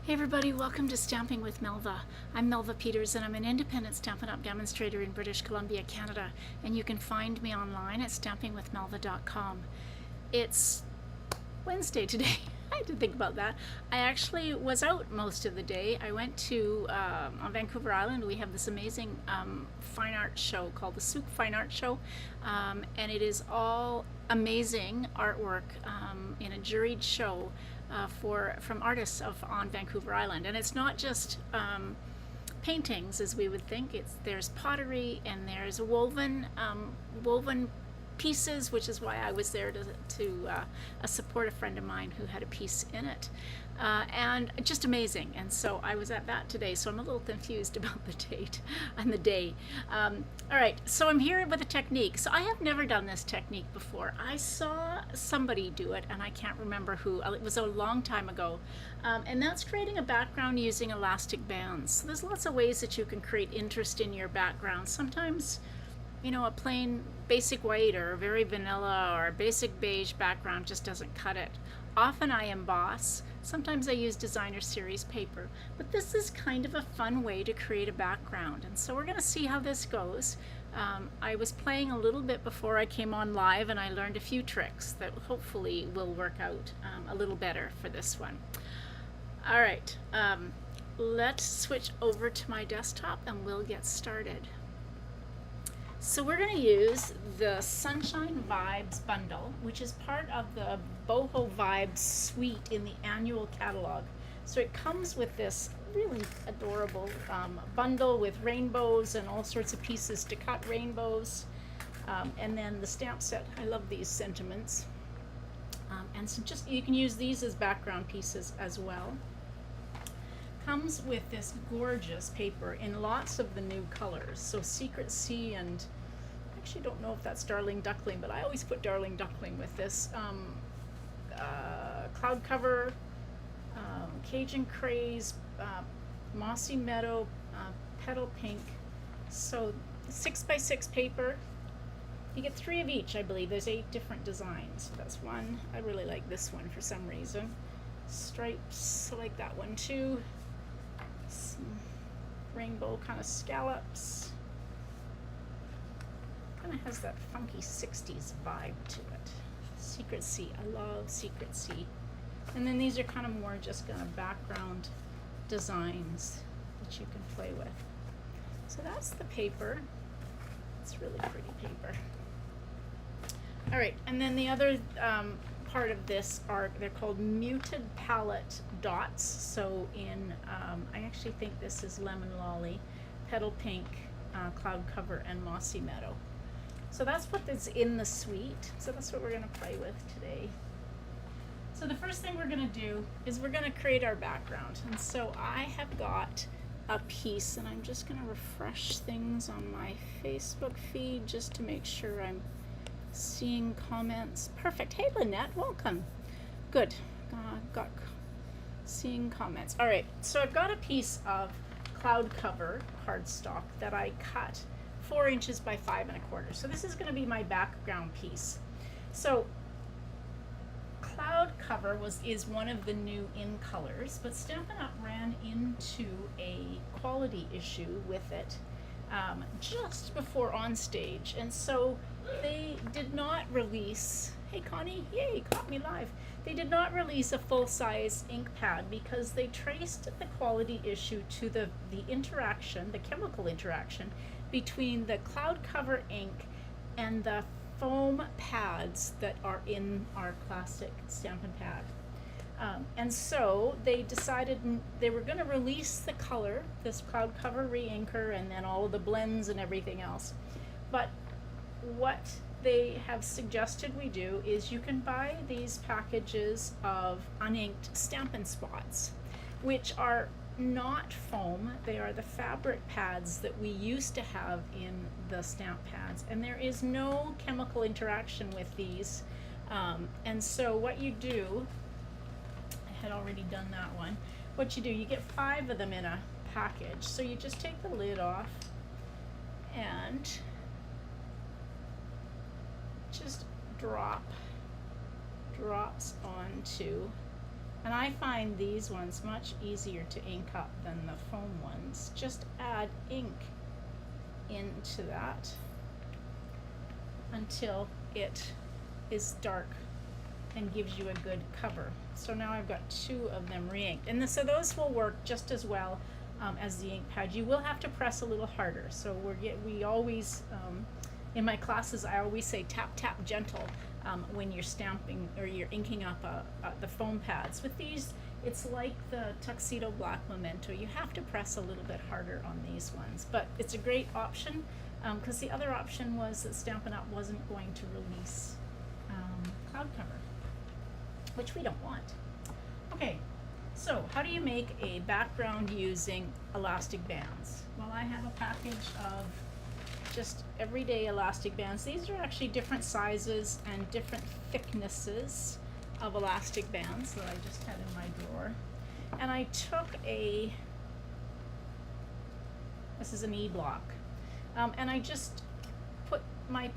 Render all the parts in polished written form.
Hey everybody, welcome to Stamping with Melva. I'm Melva Peters and I'm an independent Stampin' Up! Demonstrator in British Columbia, Canada, and you can find me online at stampingwithmelva.com. It's Wednesday today. I had to think about that. I actually was out most of the day. I went to, on Vancouver Island, we have this amazing fine art show called the Souk Fine Art Show, and it is all amazing artwork in a juried show from artists on Vancouver Island. And it's not just paintings as we would think. There's pottery and there's woven pieces, which is why I was there to support a friend of mine who had a piece in it, and just amazing. And so I was at that today, so I'm a little confused about the date and the day. All right, so I'm here with a technique. So I have never done this technique before. I saw somebody do it and I can't remember who. It was a long time ago, and that's creating a background using elastic bands. So there's lots of ways that you can create interest in your background. Sometimes, you know, a plain basic white or a very vanilla or a basic beige background just doesn't cut it. Often I emboss, sometimes I use designer series paper, but this is kind of a fun way to create a background, and so we're going to see how this goes. I was playing a little bit before I came on live and I learned a few tricks that hopefully will work out a little better for this one. All right, let's switch over to my desktop and we'll get started. So we're going to use the Sunshine Vibes bundle, which is part of the Boho Vibes suite in the annual catalog. So it comes with this really adorable bundle with rainbows and all sorts of pieces to cut rainbows. And then the stamp set. I love these sentiments. And so just you can use these as background pieces as well. Comes with this gorgeous paper in lots of the new colors. So Secret Sea, and I actually don't know if that's Darling Duckling, but I always put Darling Duckling with this. Cloud Cover, Cajun Craze, Mossy Meadow, Petal Pink. So 6x6 paper. You get 3 of each, I believe. There's 8 different designs. So that's one. I really like this one for some reason. Stripes, I like that one too. Some rainbow kind of scallops. Kind of has that funky 60s vibe to it. Secret Sea, I love Secret Sea. And then these are kind of more just kind of background designs that you can play with. So that's the paper. It's really pretty paper. All right, and then the other part of this are, they're called muted palette dots. So in, I actually think this is Lemon Lolly, Petal Pink, Cloud Cover, and Mossy Meadow. So that's what is in the suite. So that's what we're going to play with today. So the first thing we're going to do is we're going to create our background. And so I have got a piece, and I'm just going to refresh things on my Facebook feed just to make sure I'm seeing comments. Perfect. Hey Lynette, welcome. Good. Got seeing comments. All right, so I've got a piece of Cloud Cover cardstock that I cut 4 inches by 5 1/4. So this is going to be my background piece. So Cloud Cover is one of the new in colors, but Stampin' Up! Ran into a quality issue with it just before on stage, and so they did not release, hey Connie, yay, caught me live. They did not release a full-size ink pad because they traced the quality issue to the interaction, the chemical interaction between the Cloud Cover ink and the foam pads that are in our classic Stampin' Pad. And so they decided they were going to release the color, this Cloud Cover re-inker, and then all of the blends and everything else. But what they have suggested we do is you can buy these packages of uninked Stampin' Spots, which are not foam. They are the fabric pads that we used to have in the stamp pads, and there is no chemical interaction with these. And so what you do, I had already done that one. What you do, you get 5 of them in a package. So you just take the lid off and just drops onto And I find these ones much easier to ink up than the foam ones. Just add ink into that until it is dark and gives you a good cover. So now I've got 2 of them re-inked. And so those will work just as well as the ink pad. You will have to press a little harder. So we always, in my classes, I always say tap, tap, gentle when you're stamping or you're inking up the foam pads. With these, it's like the Tuxedo Black Memento. You have to press a little bit harder on these ones. But it's a great option because the other option was that Stampin' Up! Wasn't going to release cloud cover, which we don't want. Okay, so how do you make a background using elastic bands? Well, I have a package of just everyday elastic bands. These are actually different sizes and different thicknesses of elastic bands that I just had in my drawer. And I took this is an E-block, and I just put my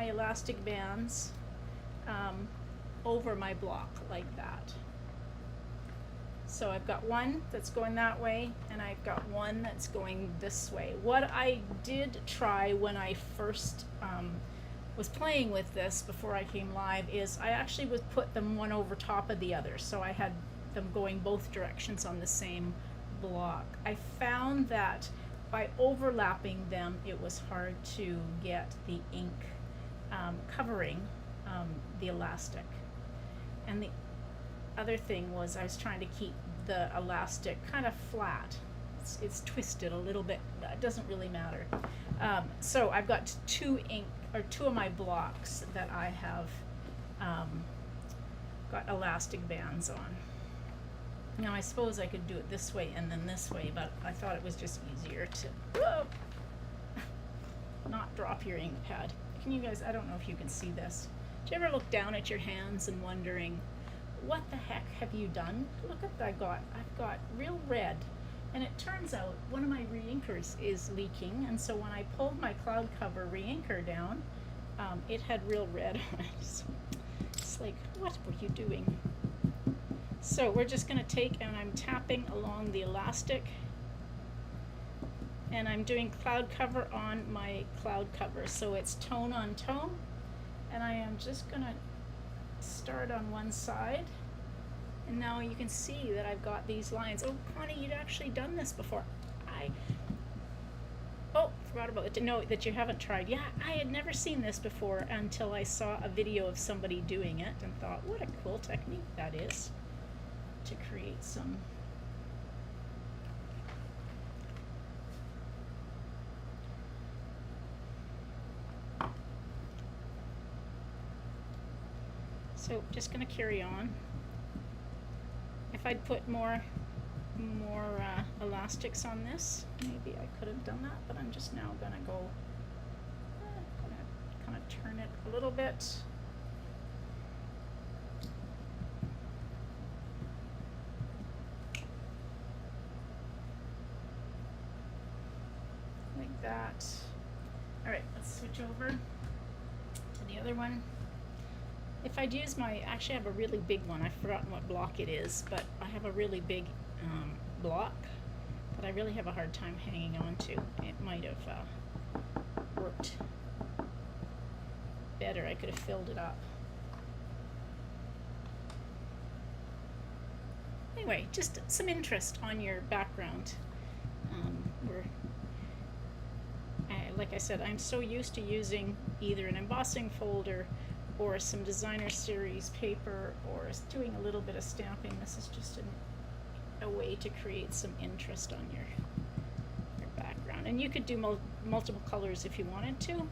elastic bands over my block like that. So I've got one that's going that way, and I've got one that's going this way. What I did try when I first was playing with this before I came live is I actually would put them one over top of the other, so I had them going both directions on the same block. I found that by overlapping them, it was hard to get the ink covering the elastic. And the other thing was I was trying to keep the elastic kind of flat. It's twisted a little bit, but it doesn't really matter. So I've got 2 of my blocks that I have got elastic bands on. Now I suppose I could do it this way and then this way, but I thought it was just easier to not drop your ink pad. Can you guys, I don't know if you can see this. Do you ever look down at your hands and wondering, what the heck have you done? Look at that, I've got real red. And it turns out one of my re-inkers is leaking, and so when I pulled my cloud cover re-inker down, it had real red on it. It's like, what were you doing? So we're just going to take, and I'm tapping along the elastic, and I'm doing cloud cover on my cloud cover. So it's tone on tone, and I am just going to start on one side. And now you can see that I've got these lines. Oh, Connie, you'd actually done this before. Forgot about it. To know that you haven't tried. Yeah, I had never seen this before until I saw a video of somebody doing it and thought, what a cool technique that is to create some. So just going to carry on. If I'd put more elastics on this, maybe I could have done that, but I'm just now going to go, kind of turn it a little bit. Like that. All right, let's switch over to the other one. If I'd use actually I have a really big one. I've forgotten what block it is, but I have a really big block that I really have a hard time hanging on to. It might have worked better. I could have filled it up. Anyway, just some interest on your background. Like I said, I'm so used to using either an embossing folder or some designer series paper, or doing a little bit of stamping. This is just a way to create some interest on your background. And you could do multiple colors if you wanted to.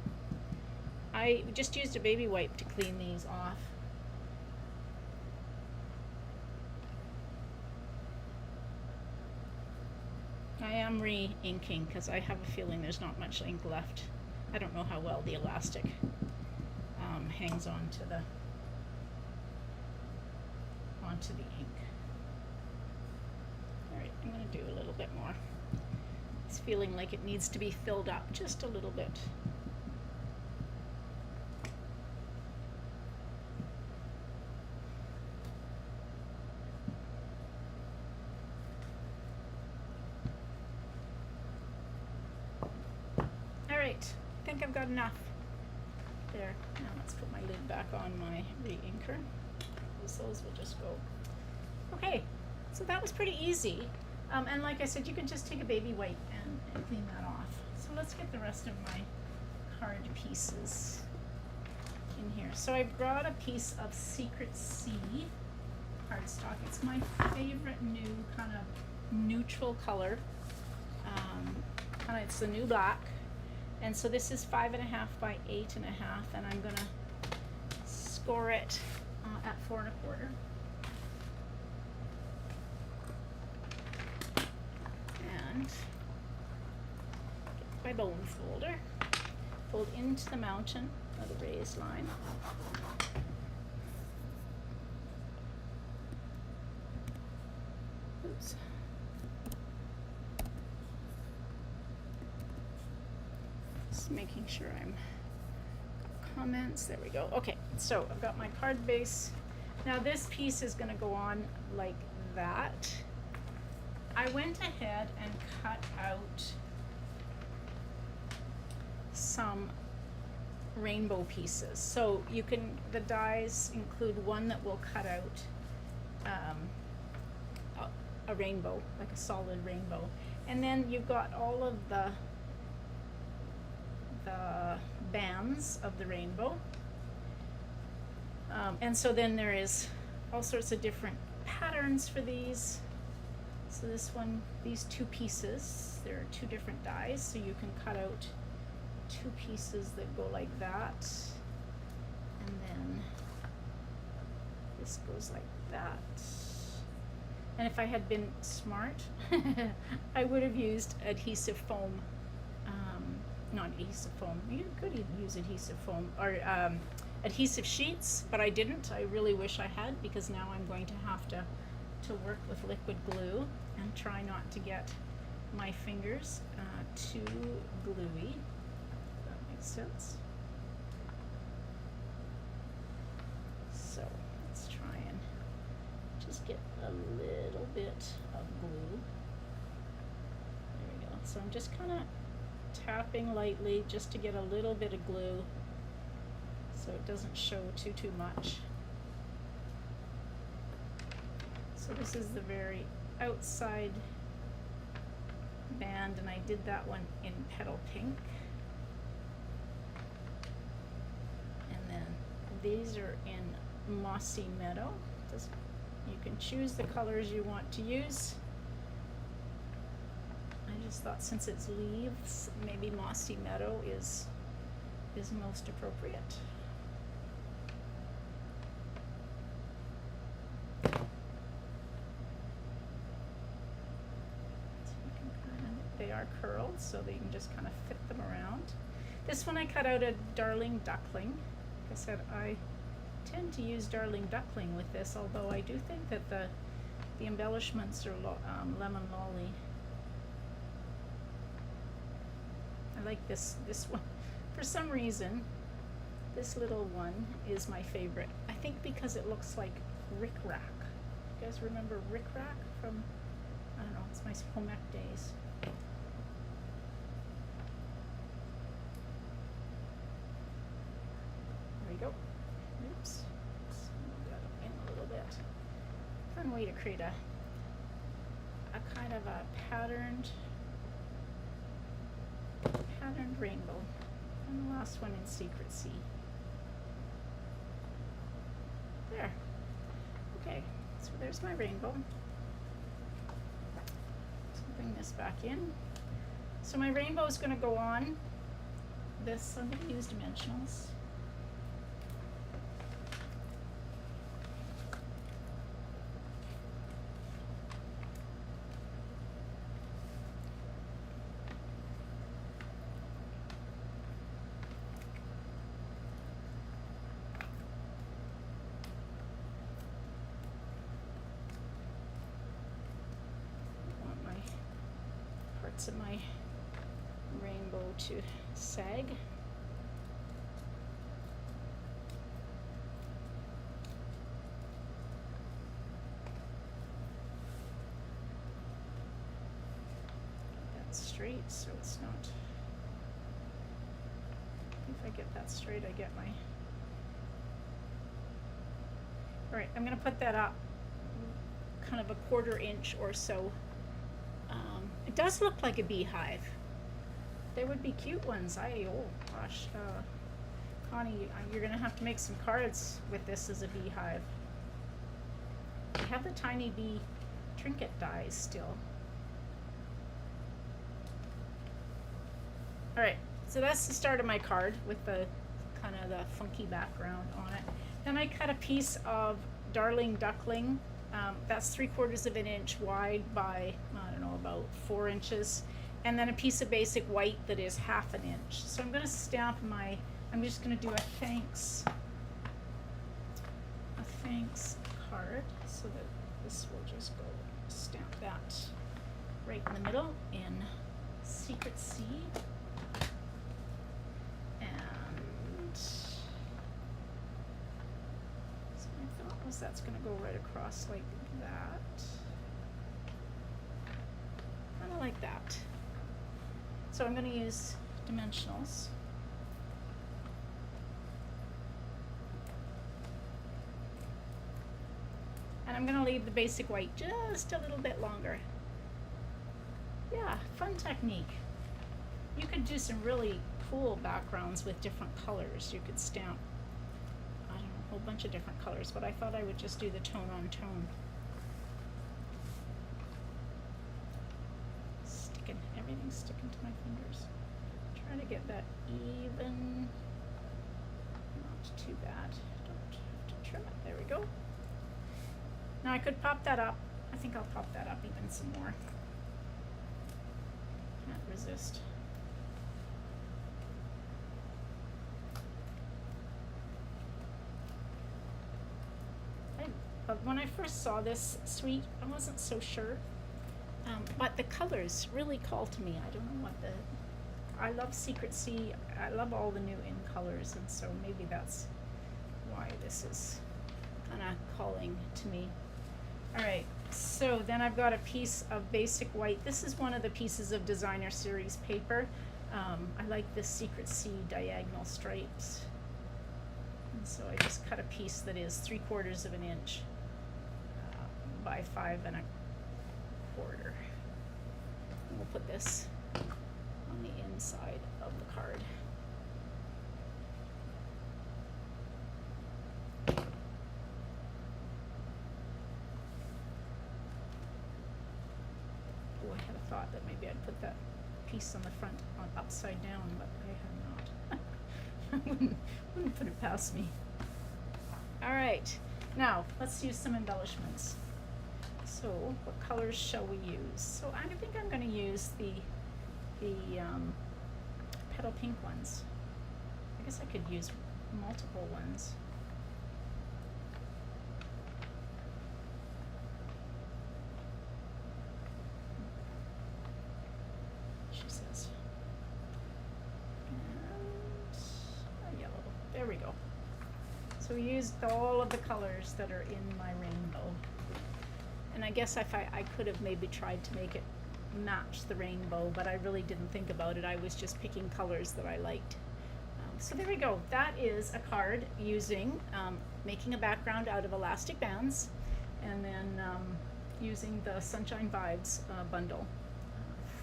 I just used a baby wipe to clean these off. I am re-inking because I have a feeling there's not much ink left. I don't know how well the elastic hangs on to onto the ink. All right, I'm going to do a little bit more. It's feeling like it needs to be filled up just a little bit. think I've got enough. There. Now let's put my lid back on my re-inker. Those will just go. Okay, so that was pretty easy. And like I said, you can just take a baby wipe and clean that off. So let's get the rest of my card pieces in here. So I brought a piece of Secret Sea cardstock. It's my favorite new kind of neutral color. It's the new black. And so this is 5.5 by 8.5, and I'm gonna score it at 4 1/4. And get my bone folder, fold into the mountain of the raised line. Oops. Just making sure I'm comments. There we go. Okay, so I've got my card base. Now this piece is going to go on like that. I went ahead and cut out some rainbow pieces. So you can, the dies include one that will cut out a rainbow, like a solid rainbow. And then you've got all of the bands of the rainbow. And so then there is all sorts of different patterns for these. So this one, these two pieces, there are two different dies, so you can cut out two pieces that go like that, and then this goes like that. And if I had been smart, I would have used adhesive foam, not adhesive foam, you could even use adhesive foam, or adhesive sheets, but I didn't. I really wish I had, because now I'm going to have to work with liquid glue and try not to get my fingers too gluey. That makes sense. So let's try and just get a little bit of glue. There we go. So I'm just kind of tapping lightly just to get a little bit of glue so it doesn't show too much. So this is the very outside band, and I did that one in petal pink. And then these are in mossy meadow. You can choose the colors you want to use. I just thought since it's leaves, maybe mossy meadow is most appropriate. They are curled, so that you can just kind of fit them around. This one I cut out a darling duckling. Like I said, I tend to use darling duckling with this, although I do think that the embellishments are lemon lolly. I like this one. For some reason, this little one is my favorite. I think because it looks like Rick Rack. You guys remember Rick Rack from, I don't know, it's my home ec days. There we go. Oops. Got it in a little bit. Fun way to create a kind of a patterned rainbow. And the last one in Secret Sea. There. Okay, so there's my rainbow. So bring this back in. So my rainbow is going to go on this. I'm going to use dimensionals. Of my rainbow to sag. Get that straight so it's not get that straight. I get my... All right, I'm gonna put that up kind of a 1/4 inch or so. It does look like a beehive. They would be cute ones. Oh gosh, Connie, you're gonna have to make some cards with this as a beehive. I have the tiny bee trinket dies still. All right, so that's the start of my card with the kind of the funky background on it. Then I cut a piece of Darling Duckling. That's 3/4 of an inch wide by, I don't know, about 4 inches. And then a piece of basic white that is 1/2 inch. So I'm gonna stamp my, I'm just gonna do a thanks card, so that this will just go stamp that right in the middle in Secret C. And so my thought was that's going to go right across like that. Kind of like that. So I'm going to use dimensionals. And I'm going to leave the basic white just a little bit longer. Yeah, fun technique. You could do some really cool backgrounds with different colors. You could stamp, I don't know, a whole bunch of different colors, but I thought I would just do the tone on tone. Everything's sticking to my fingers. Try to get that even. Not too bad. Don't have to trim it. There we go. Now I could pop that up. I think I'll pop that up even some more. Can't resist. But when I first saw this suite, I wasn't so sure. But the colors really call to me. I don't know what I love Secret C. I love all the new in colors, and so maybe that's why this is kind of calling to me. All right, so then I've got a piece of basic white. This is one of the pieces of Designer Series paper. I like this Secret C diagonal stripes. And so I just cut a piece that is 3/4 of an inch by 5 1/4. And we'll put this on the inside of the card. Oh, I had a thought that maybe I'd put that piece on the front on upside down, but I have not. I wouldn't put it past me. All right, now let's use some embellishments. So what colors shall we use? So I think I'm going to use the petal pink ones. I guess I could use multiple ones. She says. And a yellow. There we go. So we used all of the colors that are in my rainbow. And I guess if I could have maybe tried to make it match the rainbow, but I really didn't think about it. I was just picking colors that I liked. So there we go. That is a card using, making a background out of elastic bands, and then using the Sunshine Vibes bundle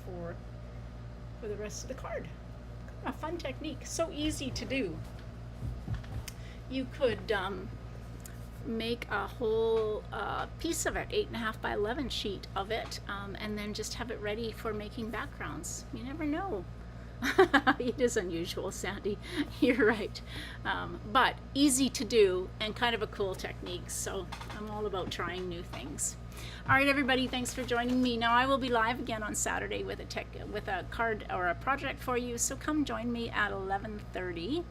for the rest of the card. A fun technique. So easy to do. You could make a whole piece of it, 8.5 by 11 sheet of it, and then just have it ready for making backgrounds. You never know. It is unusual, Sandy. You're right. But easy to do and kind of a cool technique. So I'm all about trying new things. All right, everybody, thanks for joining me. Now I will be live again on Saturday with a card or a project for you. So come join me at 11:30.